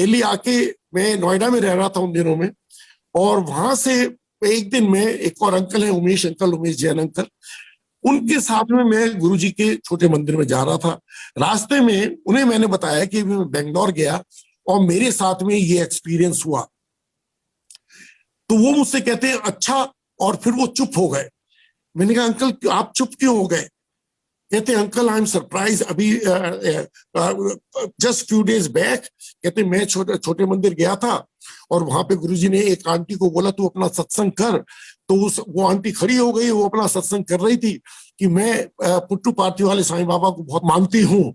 दिल्ली आके मैं नोएडा में रह रहा था उन दिनों में, और वहां से एक दिन में एक और अंकल है, उमेश अंकल, उमेश जैन अंकल, उनके साथ में मैं गुरुजी के छोटे मंदिर में जा रहा था। रास्ते में उन्हें मैंने बताया कि मैं बेंगलोर गया और मेरे साथ में ये एक्सपीरियंस हुआ। तो वो मुझसे कहते हैं अच्छा, और फिर वो चुप हो गए। मैंने कहा अंकल आप चुप क्यों हो गए? कहते अंकल आई एम सरप्राइज, अभी जस्ट फ्यू डेज बैक, कहते मैं छोटे मंदिर गया था और वहां पे गुरुजी ने एक आंटी को बोला तू अपना सत्संग कर। तो वो आंटी खड़ी हो गई, वो अपना सत्संग कर रही थी कि मैं पुट्टू पार्थी वाले साईं बाबा को बहुत मानती हूँ,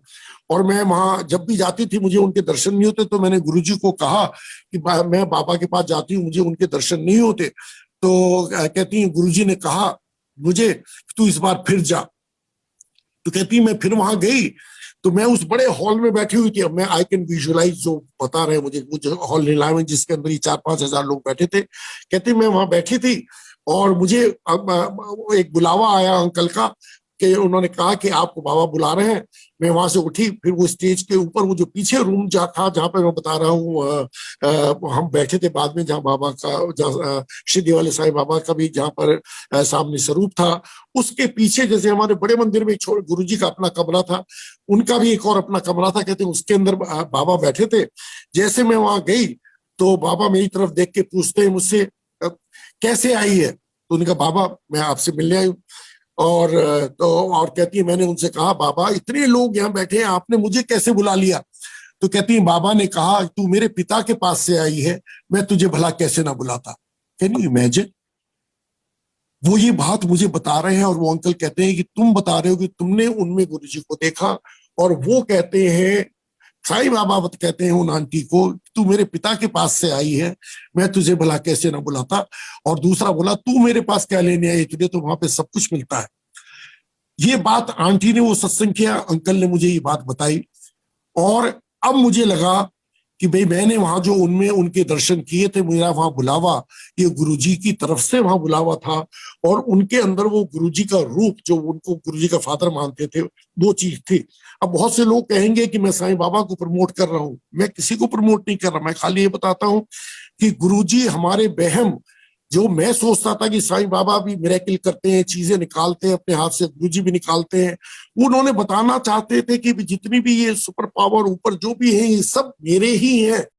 और मैं वहां जब भी जाती थी मुझे उनके दर्शन नहीं होते, तो मैंने गुरुजी को कहा कि मैं बाबा के पास जाती हूँ, मुझे उनके दर्शन नहीं होते। तो कहती है गुरुजी ने कहा मुझे तू इस बार फिर जा। तो कहती मैं फिर वहां गई, तो मैं उस बड़े हॉल में बैठी हुई थी। अब मैं आई कैन विजुअलाइज जो बता रहे हैं मुझे, वो हॉल नीला में जिसके अंदर ही 4-5 हजार लोग बैठे थे। कहती मैं वहां बैठी थी और मुझे एक बुलावा आया अंकल का, कि उन्होंने कहा कि आपको बाबा बुला रहे हैं। मैं वहां से उठी, फिर वो स्टेज के ऊपर वो जो पीछे रूम था जहाँ पे मैं बता रहा हूँ हम बैठे थे बाद में, जहाँ बाबा का, जहाँ श्री वाले साईं बाबा का भी जहाँ पर सामने स्वरूप था, उसके पीछे जैसे हमारे बड़े मंदिर में गुरुजी का अपना कमरा था, उनका भी एक और अपना कमरा था, कहते उसके अंदर बाबा बैठे थे। जैसे मैं वहां गई तो बाबा मेरी तरफ देख के पूछते हैं मुझसे कैसे आई है? तो उन्होंने कहा बाबा मैं आपसे मिलने आई हूँ। और तो और कहती है मैंने उनसे कहा बाबा इतने लोग यहाँ बैठे हैं, आपने मुझे कैसे बुला लिया? तो कहती है बाबा ने कहा तू मेरे पिता के पास से आई है, मैं तुझे भला कैसे ना बुलाता। Can you imagine? वो ये बात मुझे बता रहे हैं और वो अंकल कहते हैं कि तुम बता रहे हो कि तुमने उनमें गुरुजी को देखा, और वो कहते हैं, साईं बाबा कहते हैं उन आंटी को तू मेरे पिता के पास से आई है, मैं तुझे भला कैसे ना बुलाता। और दूसरा बोला तू मेरे पास क्या लेने आई, तुझे तो वहां पे सब कुछ मिलता है। ये बात आंटी ने वो सत्संग किया, अंकल ने मुझे ये बात बताई, और अब मुझे लगा कि भाई मैंने वहां जो उनमें उनके दर्शन किए थे, मेरा वहां बुलावा ये गुरुजी की तरफ से वहां बुलावा था, और उनके अंदर वो गुरुजी का रूप जो उनको गुरुजी का फादर मानते थे, वो चीज थी। अब बहुत से लोग कहेंगे कि मैं साईं बाबा को प्रमोट कर रहा हूं, मैं किसी को प्रमोट नहीं कर रहा, मैं खाली ये बताता हूं कि गुरुजी हमारे बहम, जो मैं सोचता था कि साईं बाबा भी मिरेकल करते हैं, चीजें निकालते हैं अपने हाथ से, गुरुजी भी निकालते हैं, उन्होंने बताना चाहते थे कि जितनी भी ये सुपर पावर ऊपर जो भी है ये सब मेरे ही हैं।